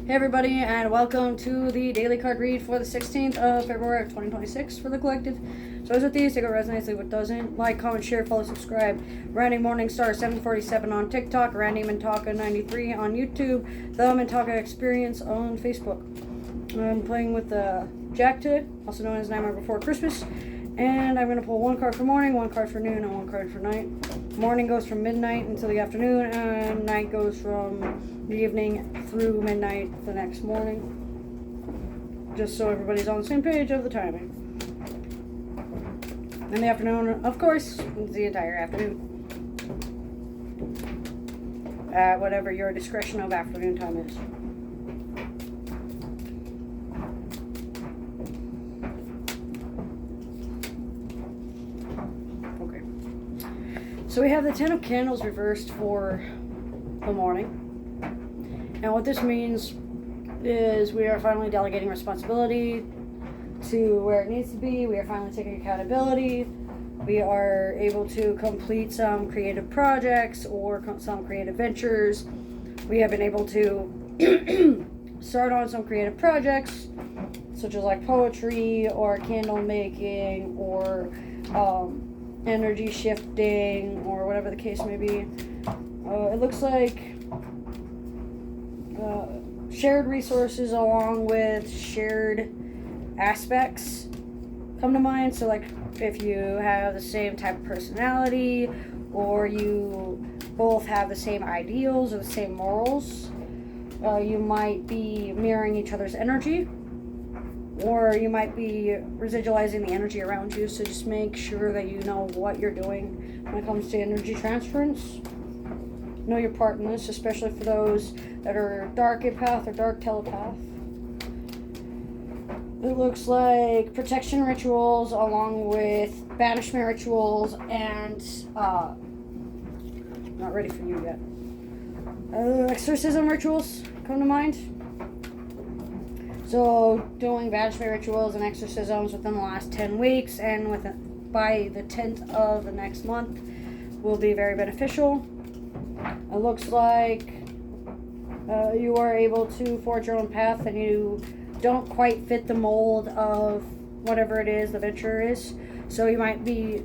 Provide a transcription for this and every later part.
Hey everybody, and welcome to the daily card read for the 16th of February of 2026 for the collective. So as with these, take what resonates, leave what doesn't. Like, comment, share, follow, subscribe. Randy Morningstar 747 on TikTok, Randy Mintaka 93 on YouTube, The Mintaka Experience on Facebook. I'm playing with the Jack today, also known as Nightmare Before Christmas. And I'm going to pull one card for morning, one card for noon, and one card for night. Morning goes from midnight until the afternoon, and night goes from the evening through midnight the next morning. Just so everybody's on the same page of the timing. And the afternoon, of course, is the entire afternoon. At whatever your discretion of afternoon time is. So we have the Ten of Candles reversed for the morning. And what this means is we are finally delegating responsibility to where it needs to be. We are finally taking accountability. We are able to complete some creative projects or some creative ventures. We have been able to start on some creative projects, such as like poetry or candle making or energy shifting or whatever the case may be. It looks like shared resources along with shared aspects come to mind. So like if you have the same type of personality or you both have the same ideals or the same morals, you might be mirroring each other's energy. Or you might be residualizing the energy around you, so just make sure that you know what you're doing when it comes to energy transference. Know your part in this, especially for those that are dark empath or dark telepath. It looks like protection rituals along with banishment rituals and not ready for you yet. Exorcism rituals come to mind. So doing banishment rituals and exorcisms within the last 10 weeks and by the 10th of the next month will be very beneficial. It looks like you are able to forge your own path and you don't quite fit the mold of whatever it is the venture is. So you might be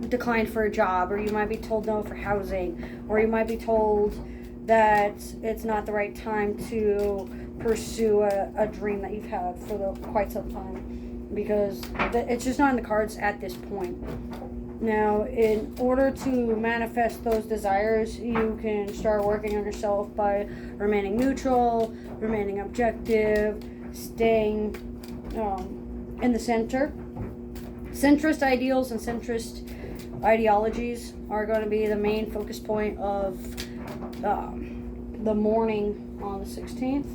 declined for a job, or you might be told no for housing, or you might be told that it's not the right time to pursue a dream that you've had for quite some time, because it's just not in the cards at this point. Now, in order to manifest those desires, you can start working on yourself by remaining neutral, remaining objective, staying in the center. Centrist ideals and centrist ideologies are going to be the main focus point of the morning on the 16th.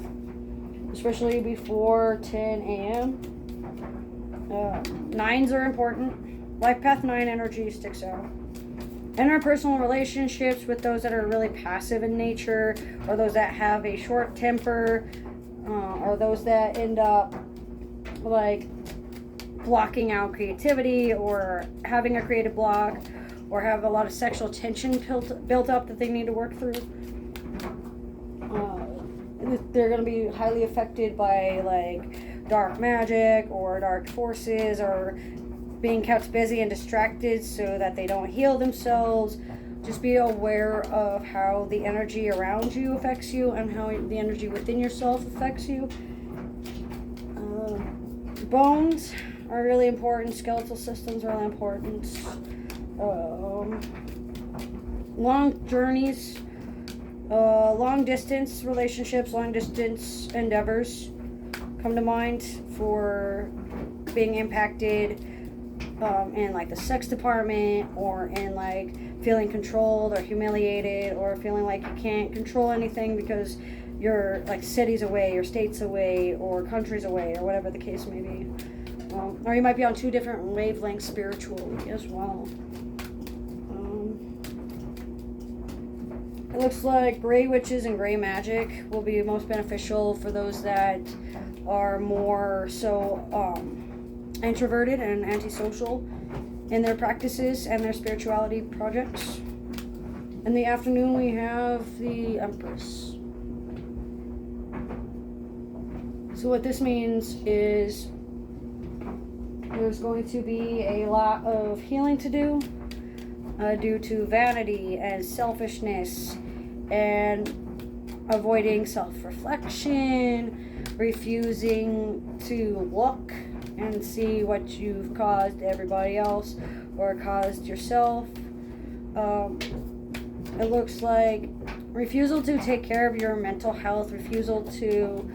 Especially before 10 a.m. Nines are important. Life Path 9 energy sticks out. Interpersonal relationships with those that are really passive in nature, or those that have a short temper, or those that end up like blocking out creativity or having a creative block, or have a lot of sexual tension built up that they need to work through. They're going to be highly affected by like dark magic or dark forces, or being kept busy and distracted so that they don't heal themselves. Just be aware of how the energy around you affects you and how the energy within yourself affects you. Bones are really important. Skeletal systems are really important. Long journeys. Long distance relationships, long distance endeavors come to mind for being impacted in like the sex department, or in like feeling controlled or humiliated, or feeling like you can't control anything because you're like cities away or states away or countries away or whatever the case may be. Or you might be on two different wavelengths spiritually as well. It looks like gray witches and gray magic will be most beneficial for those that are more so introverted and antisocial in their practices and their spirituality projects. In the afternoon, we have the Empress. So what this means is there's going to be a lot of healing to do due to vanity and selfishness and avoiding self-reflection, refusing to look and see what you've caused everybody else or caused yourself. It looks like refusal to take care of your mental health, refusal to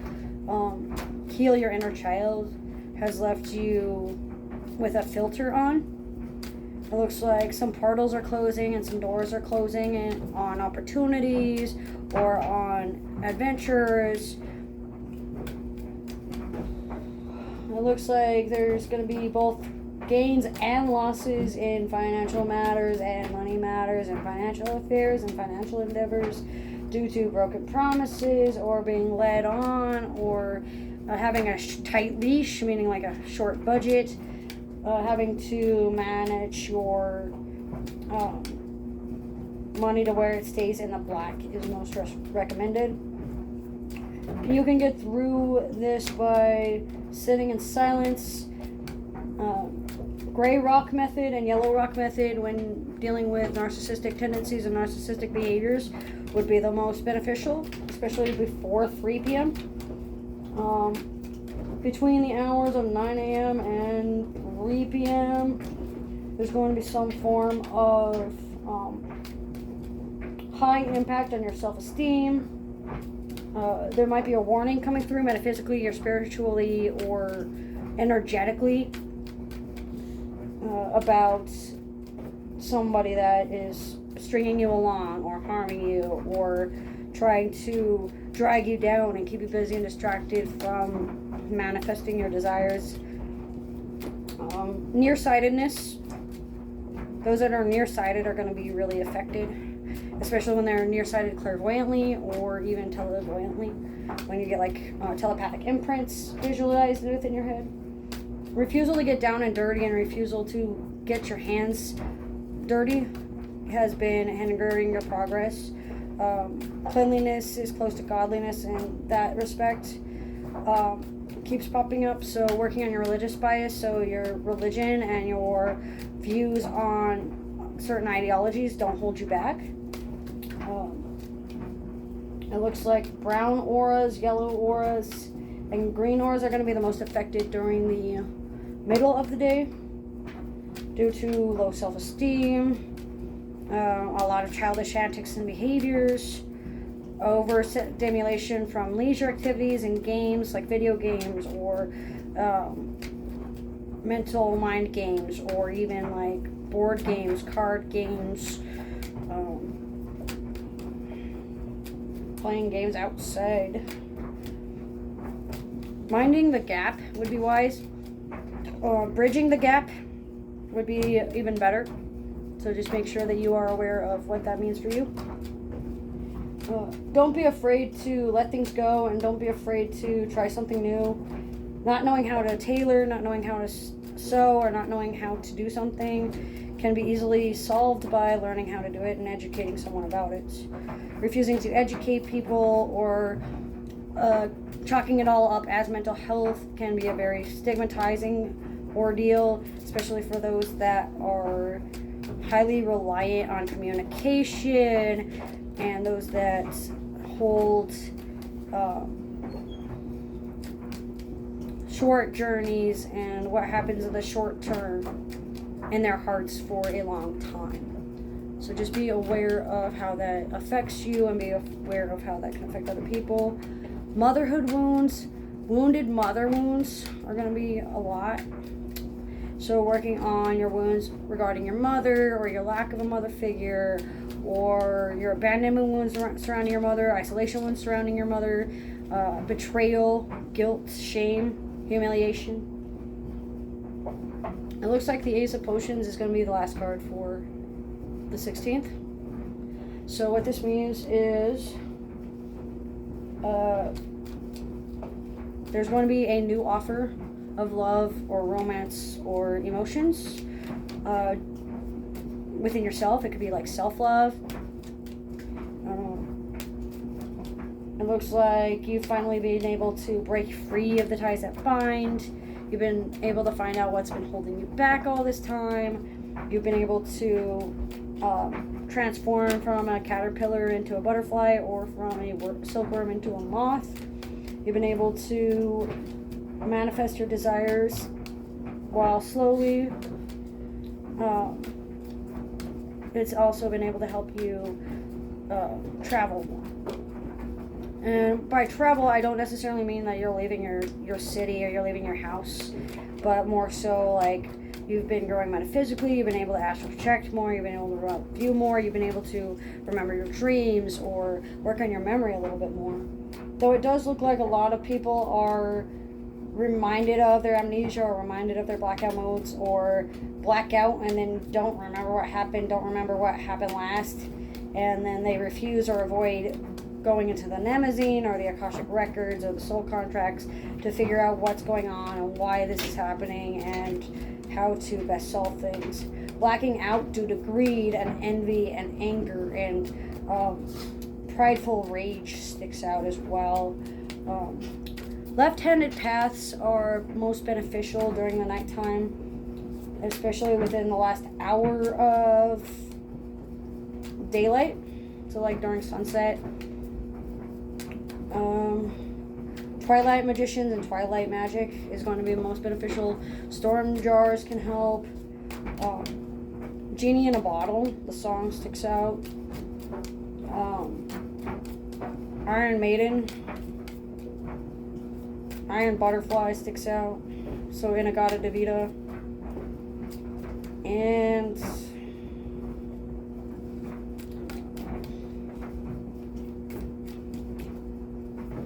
heal your inner child has left you with a filter on. It looks like some portals are closing and some doors are closing on opportunities or on adventures. It looks like there's going to be both gains and losses in financial matters and money matters and financial affairs and financial endeavors due to broken promises or being led on or having a tight leash, meaning like a short budget, having to manage your money to where it stays in the black is most recommended. You can get through this by sitting in silence. Gray rock method and yellow rock method when dealing with narcissistic tendencies and narcissistic behaviors would be the most beneficial, especially before 3 p.m. Between the hours of 9 a.m. and 3 p.m. there's going to be some form of high impact on your self-esteem. There might be a warning coming through metaphysically or spiritually or energetically about somebody that is stringing you along or harming you or trying to drag you down and keep you busy and distracted from manifesting your desires. Nearsightedness. Those that are nearsighted are going to be really affected, especially when they're nearsighted clairvoyantly or even televoyantly, when you get like telepathic imprints visualized within your head. Refusal to get down and dirty and refusal to get your hands dirty has been hindering your progress. Cleanliness is close to godliness in that respect. Keeps popping up, so working on your religious bias, so your religion and your views on certain ideologies don't hold you back. It looks like brown auras, yellow auras, and green auras are going to be the most affected during the middle of the day due to low self-esteem, a lot of childish antics and behaviors, overstimulation from leisure activities and games like video games or mental mind games or even like board games, card games, playing games outside. Minding the gap would be wise. Bridging the gap would be even better. So just make sure that you are aware of what that means for you. Don't be afraid to let things go and don't be afraid to try something new. Not knowing how to tailor, not knowing how to sew, or not knowing how to do something can be easily solved by learning how to do it and educating someone about it. Refusing to educate people or chalking it all up as mental health can be a very stigmatizing ordeal, especially for those that are highly reliant on communication and those that hold short journeys and what happens in the short term in their hearts for a long time. So just be aware of how that affects you and be aware of how that can affect other people. Motherhood wounds, wounded mother wounds are going to be a lot. So working on your wounds regarding your mother or your lack of a mother figure or your abandonment wounds surrounding your mother, isolation wounds surrounding your mother, betrayal, guilt, shame, humiliation. It looks like the Ace of Potions is going to be the last card for the 16th. So what this means is there's going to be a new offer of love or romance or emotions within yourself. It could be like self-love. It looks like you've finally been able to break free of the ties that bind. You've been able to find out what's been holding you back all this time. You've been able to transform from a caterpillar into a butterfly, or from a silkworm into a moth. You've been able to manifest your desires while slowly. It's also been able to help you travel more. And by travel, I don't necessarily mean that you're leaving your city or you're leaving your house, but more so like you've been growing metaphysically, you've been able to astral project more, you've been able to view more, you've been able to remember your dreams or work on your memory a little bit more. Though it does look like a lot of people are reminded of their amnesia, or reminded of their blackout modes, or black out and then don't remember what happened last, and then they refuse or avoid going into the Nemazine or the Akashic Records or the soul contracts to figure out what's going on and why this is happening and how to best solve things. Blacking out due to greed and envy and anger and prideful rage sticks out as well. Left-handed paths are most beneficial during the nighttime, especially within the last hour of daylight, so like during sunset. Twilight magicians and twilight magic is going to be the most beneficial. Storm jars can help. Genie in a Bottle, the song sticks out. Iron Maiden, Iron Butterfly sticks out. So Inagata Devita. And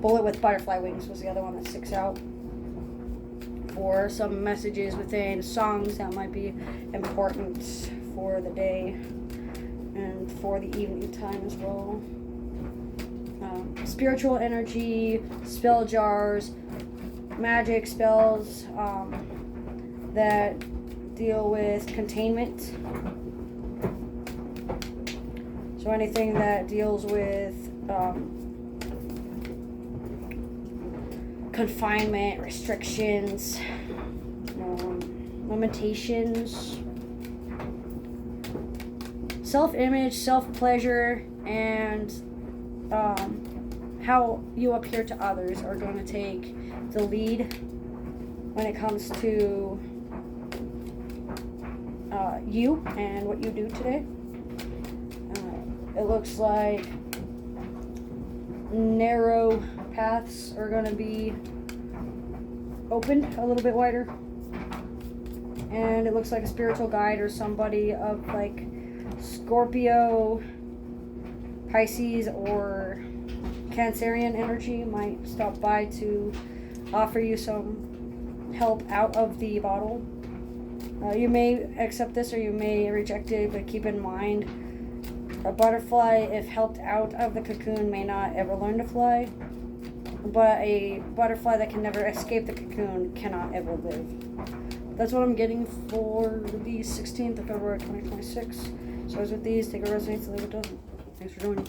Bullet with Butterfly Wings was the other one that sticks out for some messages within songs that might be important for the day and for the evening time as well. Spiritual energy, spell jars, magic spells that deal with containment. So anything that deals with confinement, restrictions, limitations, self-image, self-pleasure, and how you appear to others are going to take the lead when it comes to you and what you do today. It looks like narrow paths are going to be opened a little bit wider, and it looks like a spiritual guide or somebody of like Scorpio, Pisces, or Cancerian energy might stop by to offer you some help out of the bottle. You may accept this or you may reject it, but keep in mind, a butterfly, if helped out of the cocoon, may not ever learn to fly, but a butterfly that can never escape the cocoon cannot ever live. That's what I'm getting for the 16th of February 2026. So as with these, take a resonates, leave it doesn't. Thanks for joining.